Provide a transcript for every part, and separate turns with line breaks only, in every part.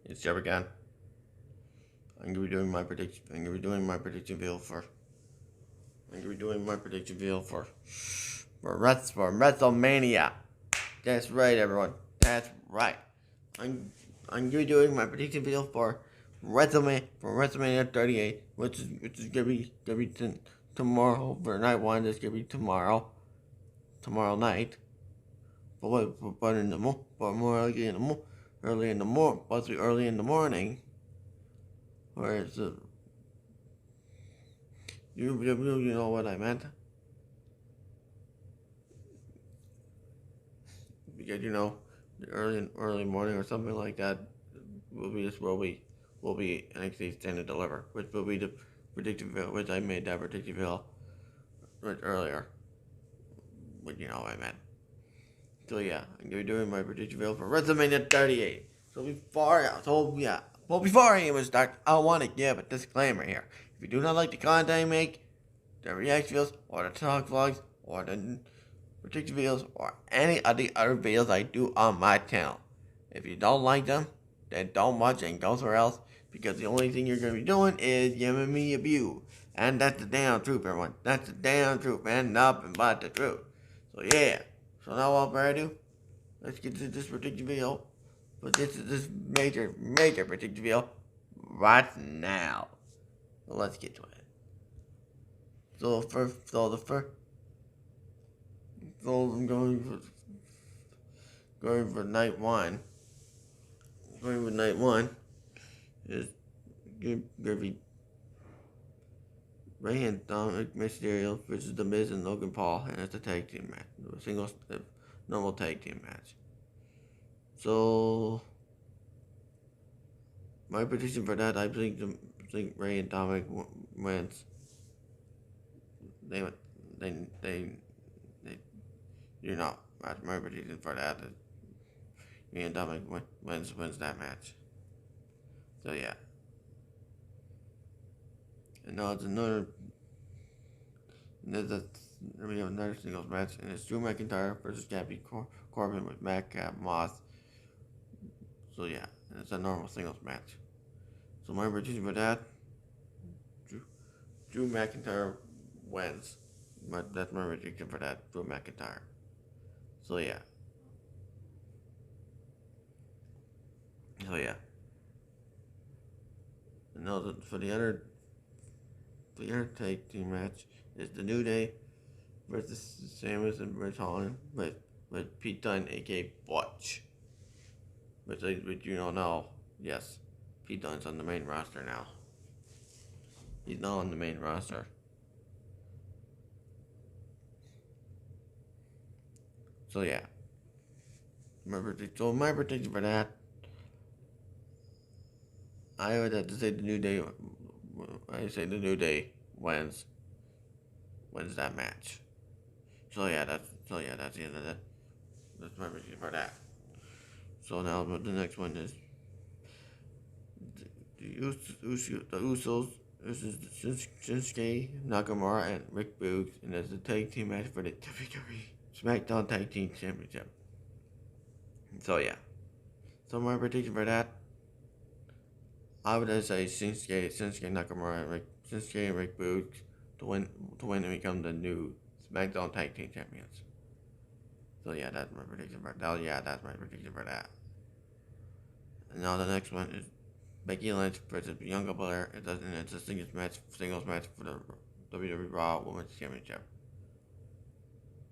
It's Jeff again. I'm gonna be doing my prediction. I'm gonna be doing my prediction video for. I'm gonna be doing my prediction video for WrestleMania. That's right, everyone. That's right. I'm gonna be doing my prediction video for WrestleMania 38, which is gonna be tomorrow for night one. It's gonna be tomorrow night. But in the but more early in the early in the morning. Whereas you know what I meant, because the early morning or something like that will be NXT Stand and Deliver, which will be the predictive video, which I made that predictive video right earlier. But you know what I meant. So yeah, I'm gonna be doing my prediction video for WrestleMania 38. Before I even start, I want to give a disclaimer here. If you do not like the content I make, the reaction videos, or the talk vlogs, or the prediction videos, or any of the other videos I do on my channel, if you don't like them, then don't watch and go somewhere else, because the only thing you're gonna be doing is giving me a view. And that's the damn truth, everyone. That's the damn truth, and nothing but the truth. So yeah. So now without further ado, let's get to this prediction video. But this is this major prediction video right now. So let's get to it. So I'm going for night one. Going for night one is gonna be Ray and Dominic Mysterio versus The Miz and Logan Paul, and it's a tag team match, normal tag team match. So my prediction for that, I think Ray and Dominic wins. They that's my prediction for that. Ray and Dominic wins that match. So yeah. And now it's we have another singles match, and it's Drew McIntyre versus Gabby Corbin with Madcap Moss. So yeah, it's a normal singles match. So my prediction for that, Drew McIntyre wins. That's my prediction for that, Drew McIntyre. So yeah. And now for the other tag team match is the New Day versus Samus and Rich Holland with Pete Dunne, aka Butch. Which you don't know, yes, Pete Dunne's on the main roster now. He's now on the main roster. So yeah. My prediction for that, I would have to say the New Day. I say the New Day wins that match. So yeah, that's the end of that. That's my prediction for that. So now the next one is the Usos versus Shinsuke Nakamura and Rick Boogs, and it's a tag team match for the WWE SmackDown Tag Team Championship. So yeah. So my prediction for that, I would say Shinsuke Nakamura and Rick Boogs to win and become the new SmackDown Tag Team Champions. So yeah, that's my prediction for that. That's my prediction for that. And now the next one is Becky Lynch versus Bianca Belair. It's a singles match for the WWE Raw Women's Championship.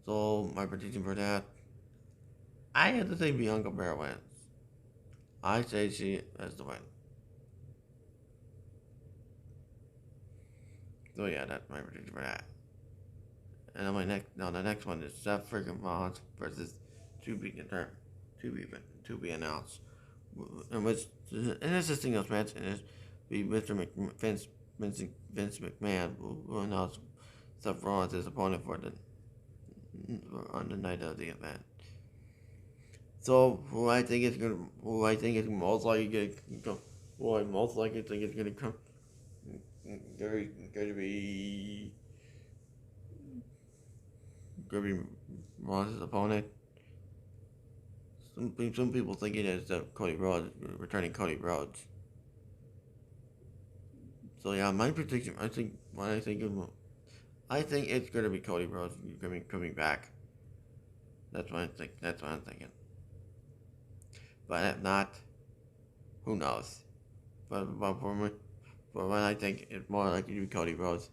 So my prediction for that, I have to say Bianca Belair wins. I say she has the win. So yeah, that's my prediction for that. And the next one is Seth freaking Rollins versus to be announced. And it's a singles match, and it's be Vince McMahon will announce Seth Rollins as opponent on the night of the event. So who I think is most likely gonna come, going to be Rollins' opponent. some people thinking it's Cody Rhodes returning Cody Rhodes. So yeah, my prediction. I think it's gonna be Cody Rhodes coming back. That's what I think. That's what I'm thinking. But if not, who knows? But for me, for what I think, it's more likely to be Cody Rhodes.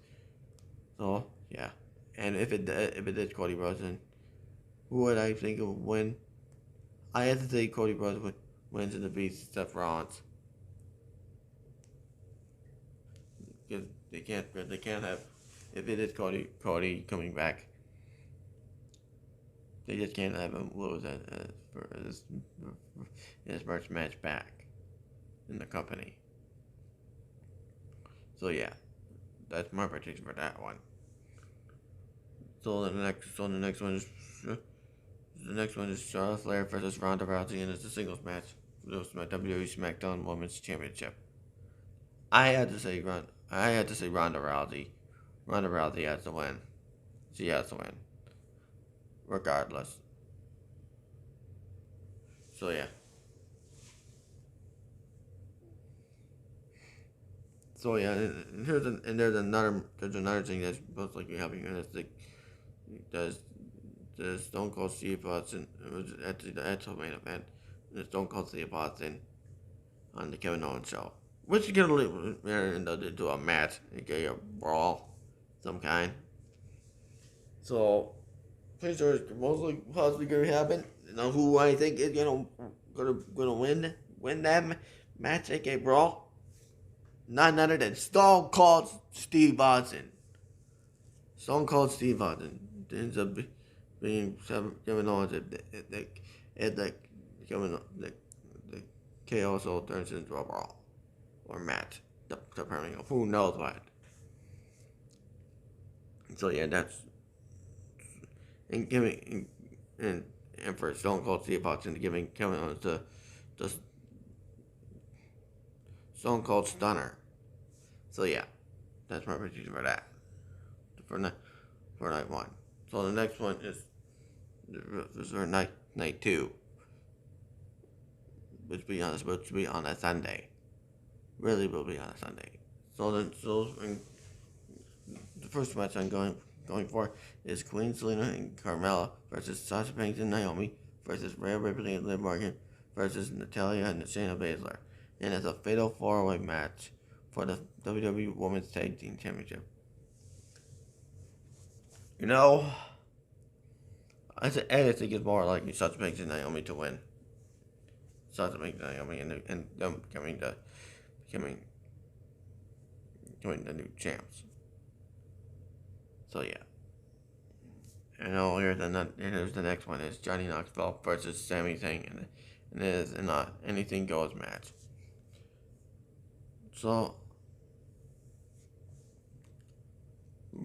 So yeah, and if it is Cody Rhodes, then who would I think would win? I have to say Cody Rhodes wins in the beat Seth Rollins. Because they can't have, if it is Cody coming back, they just can't have him lose for his first match back in the company. So yeah, that's my prediction for that one. The next one is Charlotte Flair versus Ronda Rousey, and it's a singles match for the WWE SmackDown Women's Championship. I had to say Ronda Rousey. Ronda Rousey has to win. She has to win, regardless. So yeah. So yeah, there's another thing that's most likely happening, and it's does the Stone Cold Steve Austin at the main event, the Stone Cold Steve Austin on the Kevin Owens show, which is gonna lead into a match, okay, a brawl, some kind. So pretty sure it's mostly possibly gonna happen. You know who I think is gonna win that match, aka brawl? None other than Stone Cold Steve Austin. Stone Cold Steve Austin ends up being Kevin Owens at the Kevin the chaos all turns into a brawl or match, depending on who knows what. So yeah, that's and giving and for Stone Cold Steve Austin giving Kevin Owens the Stone Cold Stunner. So yeah, that's my prediction for that for night for night one. So the next one is for night two, which is supposed to be on a Sunday. Really will be on a Sunday. The first match I'm going for is Queen Selena and Carmella versus Sasha Banks and Naomi versus Rhea Ripley and Liv Morgan versus Natalia and Shayna Baszler. And it's a fatal 4-way match for the WWE Women's Tag Team Championship. You know, I think it's more likely Sasha Banks and Naomi to win. Sasha Banks and Naomi and them becoming the new champs. So yeah. And here's the next one is Johnny Knoxville versus Sami Zayn, and it is an anything goes match. So,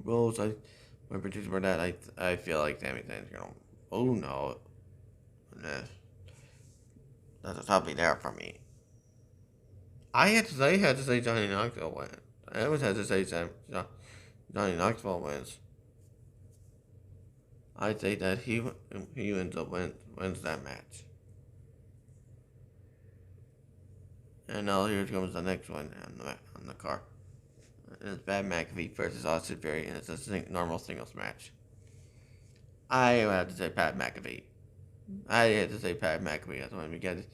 my prediction for that, I feel like Sami Zayn's gonna. Oh no, that's probably there for me. I had to say Johnny Knoxville wins. I always had to say Johnny Knoxville wins. I say that he wins that match. And now here comes the next one on the card. It's Pat McAfee versus Austin Theory, and it's a normal singles match. I have to say Pat McAfee. I had to say Pat McAfee as one because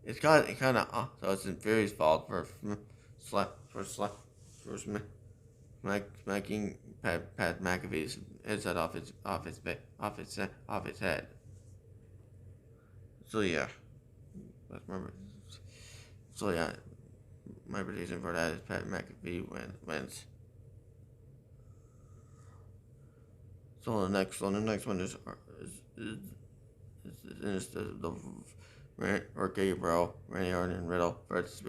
it's kind of so it's Theory's fault for smacking Pat McAfee's head off his head. So yeah, that's my so yeah, my prediction for that is Pat McAfee wins. So the next one is the Gabriel, Randy Orton, and Riddle versus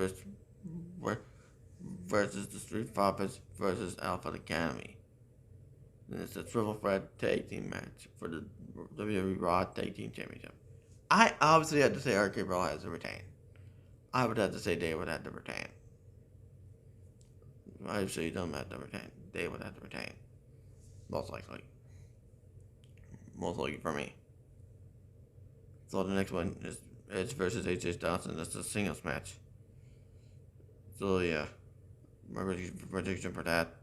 the Street Profits versus Alpha Academy. And it's a triple threat tag team match for the WWE Raw Tag Team Championship. I obviously had to say RK Bro has to retain. I would have to say Dave would have to retain. Obviously, don't have to retain. Dave would have to retain. Most likely. Most likely for me. So the next one is Edge versus AJ Styles, and it's a singles match. So yeah, my prediction for that,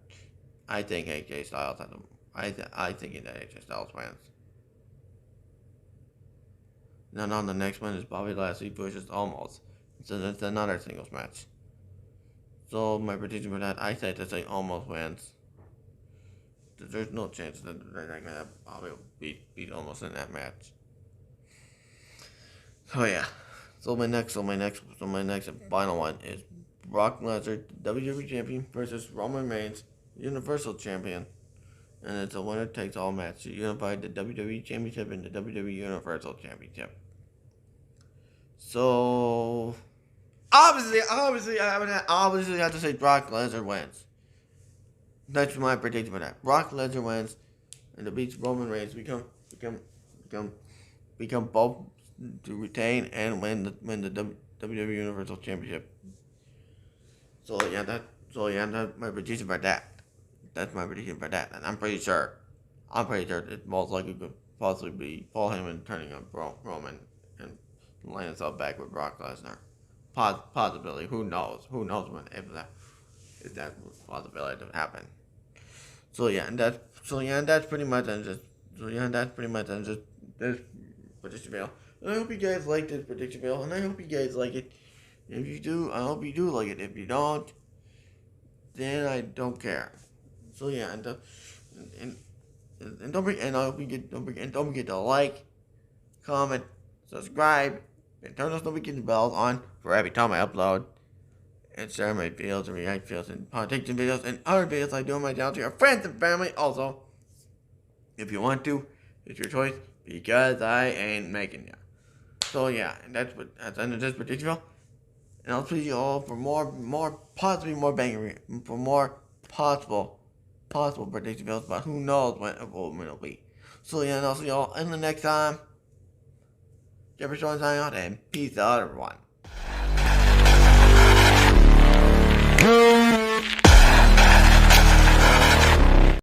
I think AJ Styles has them. I think that AJ Styles wins. Then on the next one is Bobby Lashley versus Almost. So that's another singles match. So my prediction for that, I say that Almost wins. There's no chance that they're gonna Bobby will beat Almost in that match. So yeah. So my next and final one is Brock Lesnar, WWE Champion versus Roman Reigns, Universal Champion. And it's a winner takes all match to unify the WWE Championship and the WWE Universal Championship. So obviously I have to say Brock Lesnar wins. That's my prediction for that. Brock Lesnar wins, and the beats Roman Reigns become both to retain and win the WWE Universal Championship. So that's my prediction for that. That's my prediction for that, and I'm pretty sure it most likely could possibly be Paul Heyman turning on Roman and laying himself back with Brock Lesnar. Possibility. Who knows? Who knows when if that possibility to happen. So that's pretty much this prediction video. And I hope you guys like this prediction video, and I hope you guys like it. If you do, I hope you do like it. If you don't, then I don't care. So yeah, and don't forget to like, comment, subscribe, and turn those notification bells on for every time I upload. And share my videos and react videos and prediction videos and other videos I do on my channel to your friends and family also. If you want to, it's your choice because I ain't making ya. So yeah, and that's the end of this prediction video. And I'll please you all for more possible prediction videos, but who knows when it'll be. So yeah, and I'll see you all in the next time. Jefferson signing out and peace out everyone.